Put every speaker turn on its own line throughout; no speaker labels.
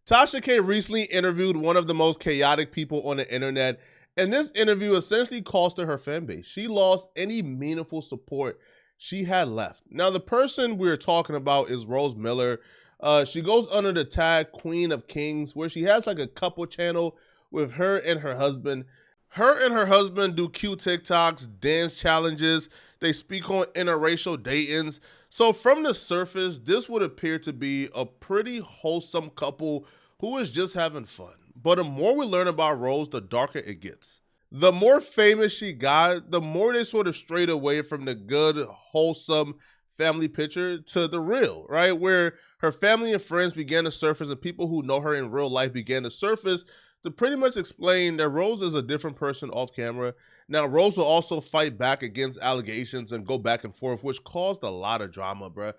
Tasha K recently interviewed one of the most chaotic people on the internet, and this interview essentially cost her fan base. She lost any meaningful support she had left. Now, the person we're talking about is Rose Miller. She goes under the tag Queen of Kings, where she has like a couple channel with her and her husband. Her and her husband do cute TikToks, dance challenges. They speak on interracial datings. So from the surface, this would appear to be a pretty wholesome couple who is just having fun. But the more we learn about Rose, the darker it gets. The more famous she got, the more they sort of strayed away from the good, wholesome family picture to the real, right? Where her family and friends began to surface and people who know her in real life began to surface to pretty much explain that Rose is a different person off camera. Now, Rose will also fight back against allegations and go back and forth, which caused a lot of drama, bruh.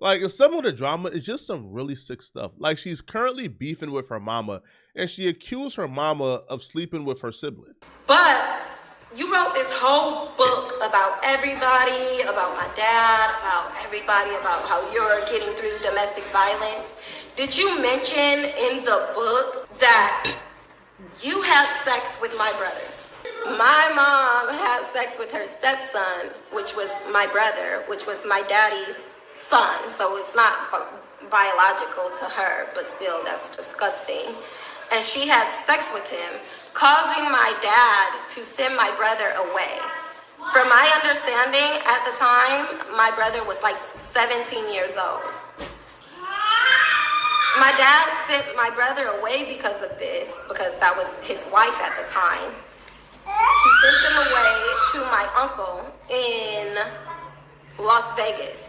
Like, and some of the drama is just some really sick stuff. Like, she's currently beefing with her mama, and she accused her mama of sleeping with her sibling.
But you wrote this whole book about everybody, about my dad, about everybody, about how you're getting through domestic violence. Did you mention in the book that you had sex with my brother? My mom had sex with her stepson, which was my brother, which was my daddy's son. So it's not biological to her, but still, that's disgusting. And she had sex with him, causing my dad to send my brother away. From my understanding, at the time, my brother was like 17 years old. My dad sent my brother away because of this, because that was his wife at the time. He sent them away to my uncle in Las Vegas.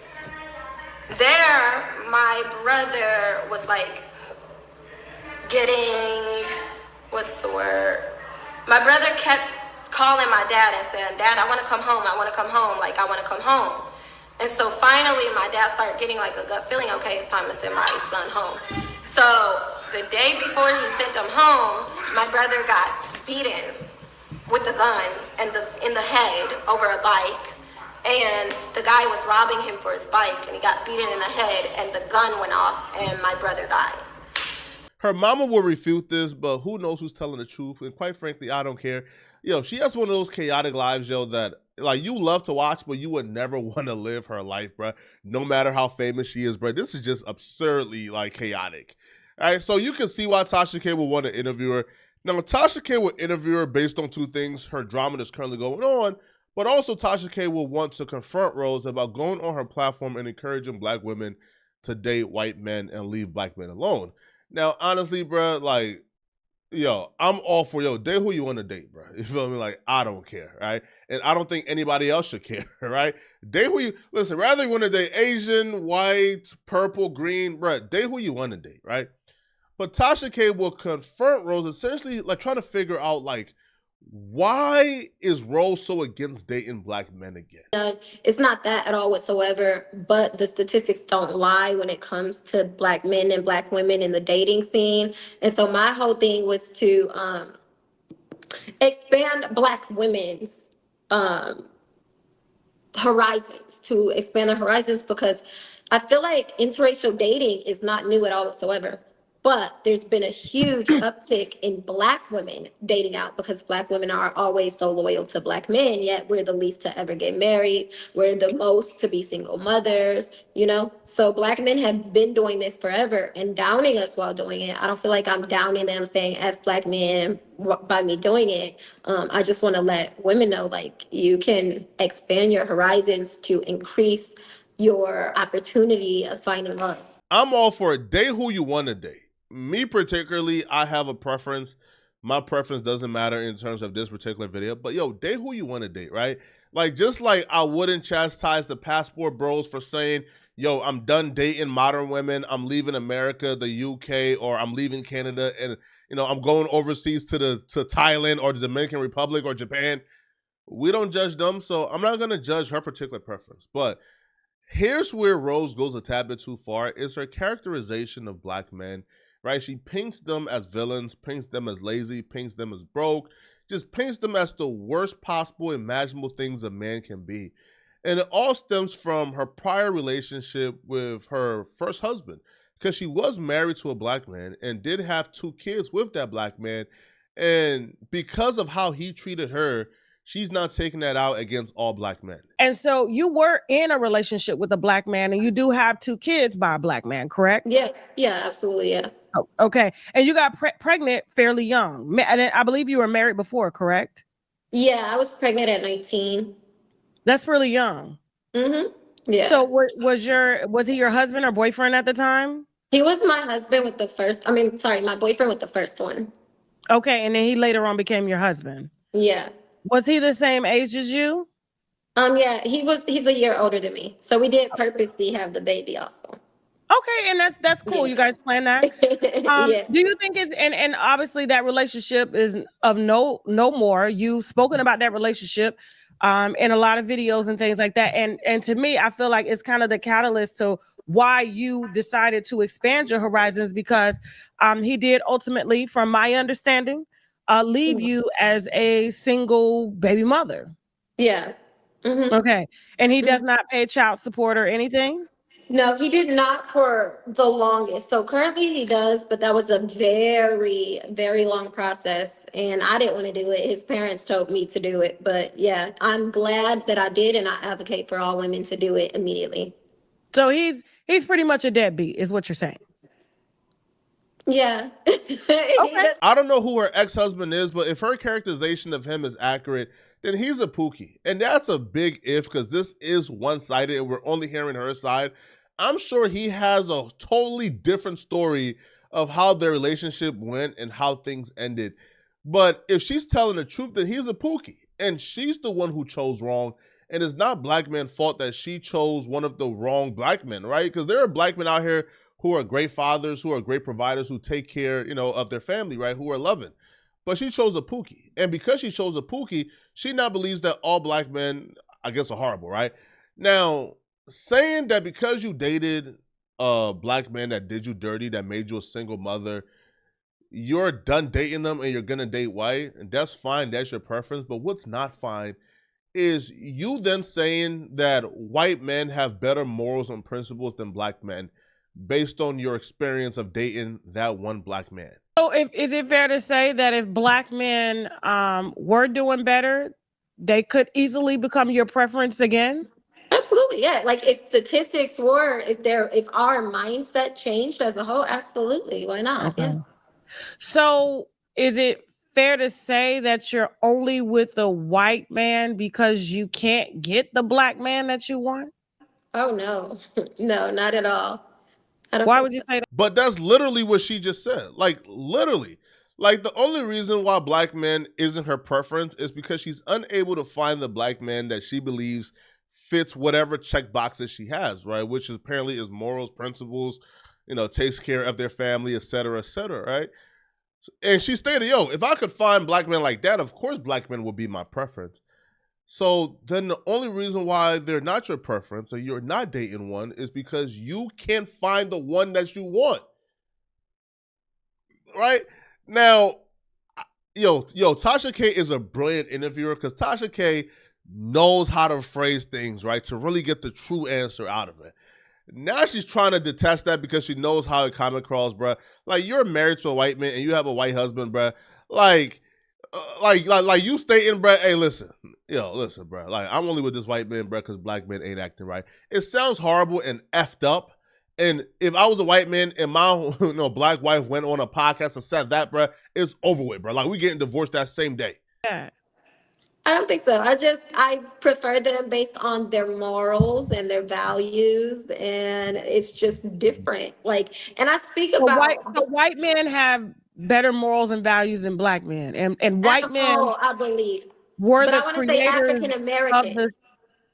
There, my brother was like getting, what's the word? My brother kept calling my dad and saying, "Dad, I want to come home. I want to come home. Like, I want to come home." And so finally, my dad started getting like a gut feeling, okay, it's time to send my son home. So the day before he sent him home, my brother got beaten with a gun and in the head over a bike. And the guy was robbing him for his bike, and he got beaten in the head, and the gun went off, and my brother died.
Her mama will refute this, but who knows who's telling the truth? And quite frankly, I don't care. Yo, she has one of those chaotic lives, yo, that like you love to watch, but you would never want to live her life, bro. No matter how famous she is, bro. This is just absurdly like chaotic. All right, so you can see why Tasha K will want to interview her. Now, Tasha K will interview her based on two things: her drama that's currently going on, but also Tasha K will want to confront Rose about going on her platform and encouraging black women to date white men and leave black men alone. Now, honestly, bro, like, yo, I'm all for, yo, date who you want to date, bro. You feel me? Like, I don't care, right? And I don't think anybody else should care, right? Date who you, listen, rather you want to date Asian, white, purple, green, bro, date who you want to date, right? But Tasha K will confront Rose, essentially, like, trying to figure out, like, why is Rose so against dating black men again?
It's not that at all whatsoever, but the statistics don't lie when it comes to black men and black women in the dating scene. And so my whole thing was to expand black women's horizons, to expand their horizons, because I feel like interracial dating is not new at all whatsoever. But there's been a huge uptick in black women dating out, because black women are always so loyal to black men, yet we're the least to ever get married. We're the most to be single mothers, you know? So black men have been doing this forever and downing us while doing it. I don't feel like I'm downing them saying as black men by me doing it. I just want to let women know, like, you can expand your horizons to increase your opportunity of finding love.
I'm all for it. Date who you want to date. Me particularly, I have a preference. My preference doesn't matter in terms of this particular video, but yo, date who you want to date, right? Like, just like I wouldn't chastise the passport bros for saying, yo, I'm done dating modern women, I'm leaving America, the UK, or I'm leaving Canada, and you know, I'm going overseas to Thailand or the Dominican Republic or Japan. We don't judge them, so I'm not gonna judge her particular preference. But here's where Rose goes a tad bit too far, is her characterization of black men. Right? She paints them as villains, paints them as lazy, paints them as broke, just paints them as the worst possible imaginable things a man can be. And it all stems from her prior relationship with her first husband. because she was married to a black man and did have 2 kids with that black man. And because of how he treated her, she's not taking that out against all black men.
And so you were in a relationship with a black man and you do have 2 kids by a black man, correct?
Yeah, yeah, absolutely, yeah.
Oh, okay. And you got pregnant fairly young. And I believe you were married before, correct?
Yeah, I was pregnant at 19.
That's really young.
Mm-hmm. Yeah.
So was he your husband or boyfriend at the time?
He was my husband with the first, my boyfriend with the first one.
Okay, and then he later on became your husband.
Yeah.
Was he the same age as you?
Yeah, he's a year older than me. So we did purposely have the baby also.
Okay, and that's cool.
Yeah.
You guys plan that.
Yeah.
Do you think it's and obviously that relationship is of no more. You've spoken about that relationship in a lot of videos and things like that. And to me, I feel like it's kind of the catalyst to why you decided to expand your horizons, because he did ultimately, from my understanding, leave you as a single baby mother.
Yeah. Mm-hmm.
Okay. And he does not pay child support or anything?
No, he did not for the longest. So currently he does, but that was a very, very long process. And I didn't want to do it. His parents told me to do it. But yeah, I'm glad that I did. And I advocate for all women to do it immediately.
So he's pretty much a deadbeat, is what you're saying.
Yeah.
Okay.
I don't know who her ex-husband is, but if her characterization of him is accurate, then he's a pookie. And that's a big if, because this is one-sided and we're only hearing her side. I'm sure he has a totally different story of how their relationship went and how things ended. But if she's telling the truth, then he's a pookie. And she's the one who chose wrong. And it's not black men's fault that she chose one of the wrong black men, right? Because there are black men out here who are great fathers, who are great providers, who take care, of their family, right? Who are loving. But she chose a pookie. And because she chose a pookie, she now believes that all black men, I guess, are horrible, right? Now, saying that because you dated a black man that did you dirty, that made you a single mother, you're done dating them and you're gonna date white, and that's fine, that's your preference. But what's not fine is you then saying that white men have better morals and principles than black men based on your experience of dating that one black man.
So is it fair to say that if black men were doing better, they could easily become your preference again?
Absolutely, yeah. Like if statistics were, if our mindset changed as a whole, absolutely. Why not?
Okay.
Yeah.
So is it fair to say that you're only with the white man because you can't get the black man that you want?
Oh no, no, not at all. I don't
Why
think
would you
so.
say that?
But that's literally what she just said. Like, literally. Like, the only reason why black men isn't her preference is because she's unable to find the black man that she believes fits whatever check boxes she has, right? Which is apparently is morals, principles, takes care of their family, et cetera, right? And she stated, if I could find black men like that, of course black men would be my preference. So then the only reason why they're not your preference or you're not dating one is because you can't find the one that you want. Right? Now, Tasha K is a brilliant interviewer because Tasha K knows how to phrase things, right, to really get the true answer out of it. Now she's trying to detest that because she knows how it common crawls, bruh. Like, you're married to a white man and you have a white husband, bruh. Like you stating, bruh, hey, listen, bruh. Like, I'm only with this white man, bruh, because black men ain't acting right. It sounds horrible and effed up. And if I was a white man and my black wife went on a podcast and said that, bruh, it's over with, bruh. Like, we getting divorced that same day.
Yeah.
I don't think so. I prefer them based on their morals and their values, and it's just different. Like, and I speak
So
about
white men have better morals and values than black men, and
as
white
a
men
whole, I believe.
were
But
the
I want to say
creators
African
of
American.
the.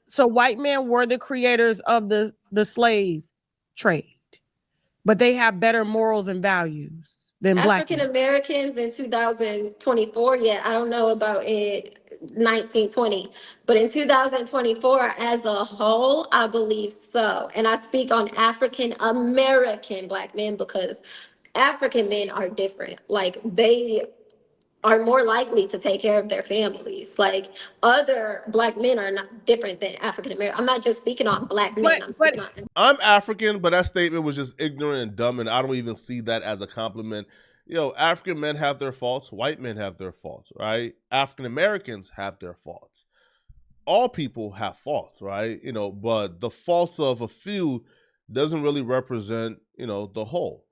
So white men were the creators of the slave trade, but they have better morals and values than black
African
men.
Americans in 2024, yeah, I don't know about in 1920, but in 2024 as a whole, I believe so. And I speak on African American black men because African men are different. Like are more likely to take care of their families. Like other black men are not different than African American. I'm not just speaking on black men. I'm
But
speaking on.
I'm African, but that statement was just ignorant and dumb, and I don't even see that as a compliment. African men have their faults, white men have their faults, right? African Americans have their faults. All people have faults, right? But the faults of a few doesn't really represent, the whole.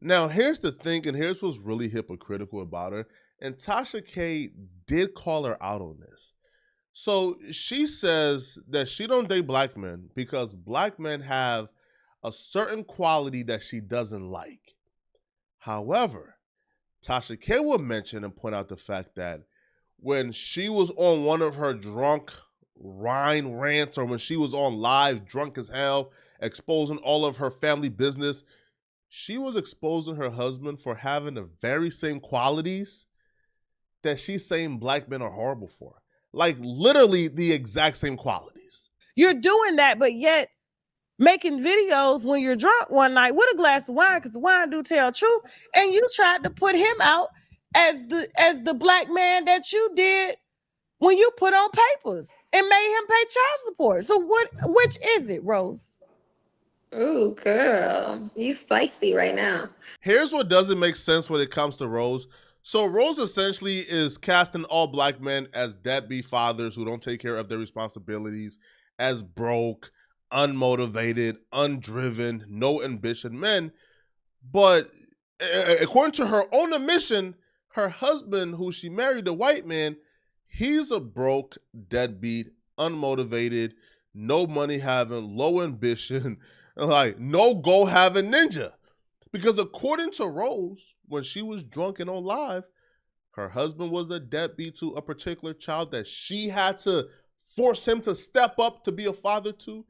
Now, here's the thing, and here's what's really hypocritical about her. And Tasha K did call her out on this. So she says that she don't date black men because black men have a certain quality that she doesn't like. However, Tasha K will mention and point out the fact that when she was on one of her drunk rants, or when she was on live drunk as hell, exposing all of her family business, she was exposing her husband for having the very same qualities that she's saying black men are horrible for. Like literally the exact same qualities.
You're doing that, but yet making videos when you're drunk one night with a glass of wine, because the wine do tell truth, and you tried to put him out as the black man that you did when you put on papers and made him pay child support. So which is it, Rose?
Ooh, girl, you spicy right now.
Here's what doesn't make sense when it comes to Rose. So Rose essentially is casting all black men as deadbeat fathers who don't take care of their responsibilities, as broke, unmotivated, undriven, no ambition men. But according to her own admission, her husband, who she married, a white man, he's a broke, deadbeat, unmotivated, no money having, low ambition, like no goal having ninja. Because according to Rose, when she was drunk and on live, her husband was a deadbeat to a particular child that she had to force him to step up to be a father to.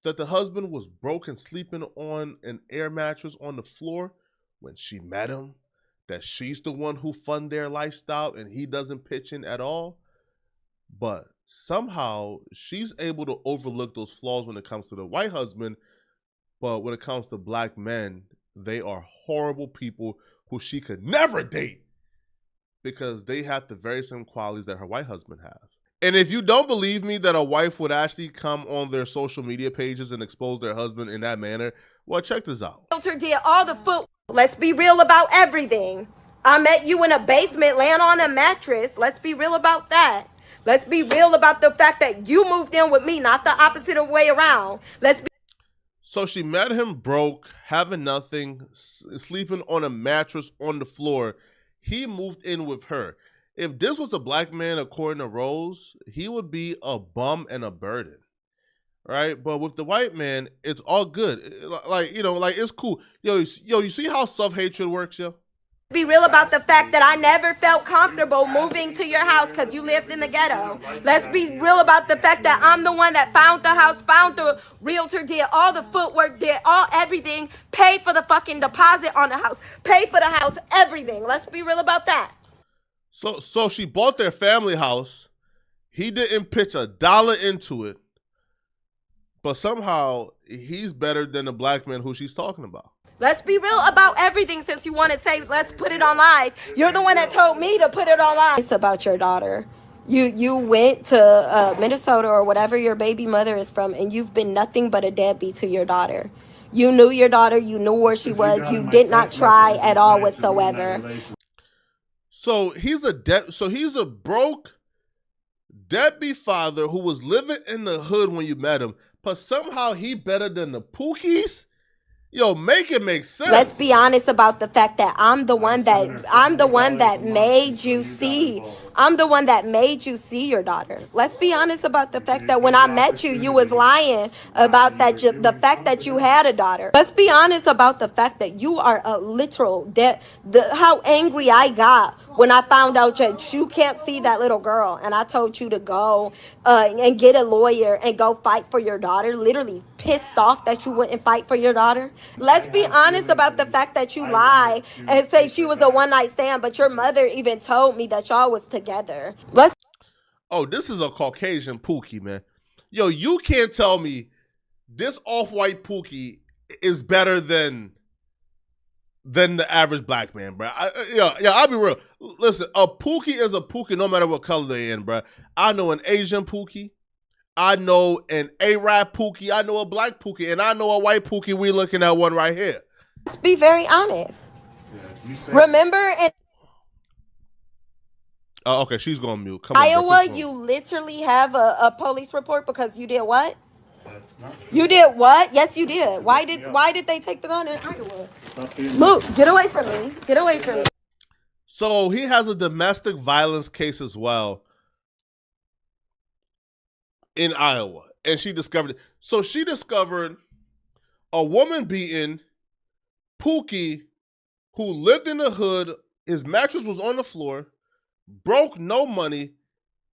That the husband was broke and sleeping on an air mattress on the floor when she met him. That she's the one who funded their lifestyle and he doesn't pitch in at all. But somehow she's able to overlook those flaws when it comes to the white husband. But when it comes to black men, they are horrible people who she could never date because they have the very same qualities that her white husband has. And if you don't believe me that a wife would actually come on their social media pages and expose their husband in that manner, well, check this out.
Filter did all the foot. Let's be real about everything. I met you in a basement laying on a mattress. Let's be real about that. Let's be real about the fact that you moved in with me, not the opposite way around.
So she met him broke, having nothing, sleeping on a mattress on the floor. He moved in with her. If this was a black man, according to Rose, he would be a bum and a burden, right? But with the white man, it's all good. Like it's cool. Yo, you see how self-hatred works, yo?
Be real about the fact that I never felt comfortable moving to your house because you lived in the ghetto. Let's be real about the fact that I'm the one that found the house, found the realtor, did all the footwork, did everything, paid for the fucking deposit on the house, paid for the house, everything. Let's be real about that.
So she bought their family house. He didn't pitch a dollar into it. But somehow he's better than the black man who she's talking about.
Let's be real about everything since you want to say, let's put it on live. You're the one that told me to put it on live. It's about your daughter. You went to Minnesota or whatever your baby mother is from, and you've been nothing but a deadbeat to your daughter. You knew your daughter. You knew where she was. You did not try at all whatsoever.
So he's a broke, deadbeat father who was living in the hood when you met him, but somehow he better than the Pookies? Yo, make it make sense.
Let's be honest about the fact that I'm the one that made you see. I'm the one that made you see your daughter. Let's be honest about the fact that when I met you, you was lying about the fact that you had a daughter. Let's be honest about the fact that you are a literal how angry I got when I found out that you can't see that little girl, and I told you to go and get a lawyer and go fight for your daughter. Literally pissed off that you wouldn't fight for your daughter. Let's be honest about the fact that you lie and say she was a one-night stand, but your mother even told me that y'all was together.
Oh, this is a Caucasian Pookie, man. Yo, you can't tell me this off-white Pookie is better than than the average black man, bro. I'll be real. Listen, a Pookie is a Pookie no matter what color they in, bro. I know an Asian Pookie. I know an Arab Pookie. I know a black Pookie. And I know a white Pookie. We looking at one right here.
Let's be very honest. Remember in
Okay, she's going to mute. Come on,
Iowa, you literally have a police report because you did what? That's not true. You did what? Yes, you did. Why did they take the gun in Iowa? Move. Get away from me. Get away from me.
So he has a domestic violence case as well in Iowa. And she discovered it. So she discovered a woman beating Pookie who lived in the hood. His mattress was on the floor, broke, no money,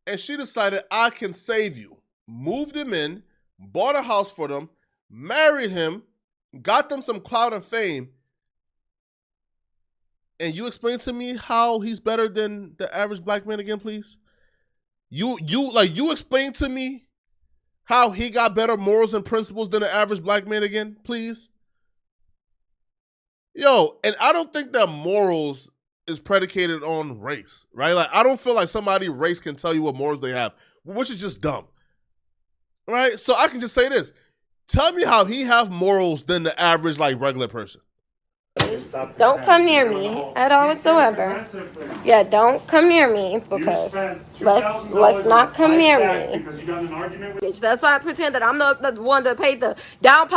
and she decided, I can save you. Moved him in, bought a house for them, married him, got them some clout and fame. And you explain to me how he's better than the average black man again, please? You explain to me how he got better morals and principles than the average black man again, please? Yo, and I don't think that morals is predicated on race, right? Like, I don't feel like somebody race can tell you what morals they have, which is just dumb, right? So I can just say this. Tell me how he have morals than the average, like, regular person.
Don't come near me at all whatsoever. Yeah, don't come near me because let's not come near me. Let's not pretend that I'm the one that paid the down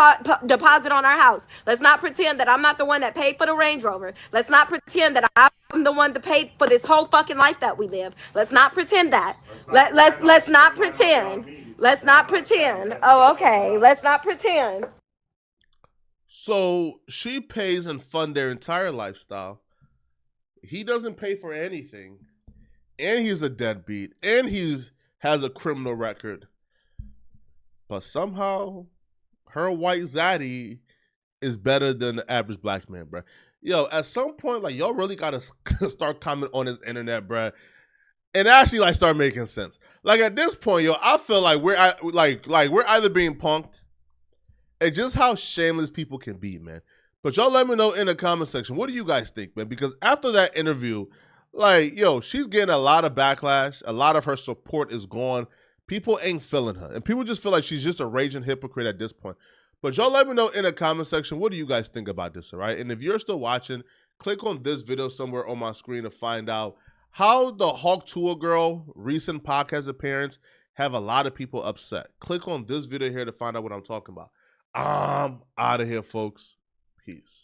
deposit on our house. Let's not pretend that I'm not the one that paid for the Range Rover. Let's not pretend that I'm the one that paid for this whole fucking life that we live. Let's not pretend that. Let's not pretend. Let's not pretend. Oh, okay. Let's not pretend.
So she pays and fund their entire lifestyle. He doesn't pay for anything. And he's a deadbeat. And has a criminal record. But somehow her white zaddy is better than the average black man, bro. Yo, at some point, like, y'all really gotta start commenting on this internet, bro. And actually, like, start making sense. Like, at this point, yo, I feel like we're either being punked. And just how shameless people can be, man. But y'all let me know in the comment section. What do you guys think, man? Because after that interview, like, yo, she's getting a lot of backlash. A lot of her support is gone. People ain't feeling her. And people just feel like she's just a raging hypocrite at this point. But y'all let me know in the comment section. What do you guys think about this, all right? And if you're still watching, click on this video somewhere on my screen to find out how the Hawk Tuah girl recent podcast appearance have a lot of people upset. Click on this video here to find out what I'm talking about. I'm out of here, folks. Peace.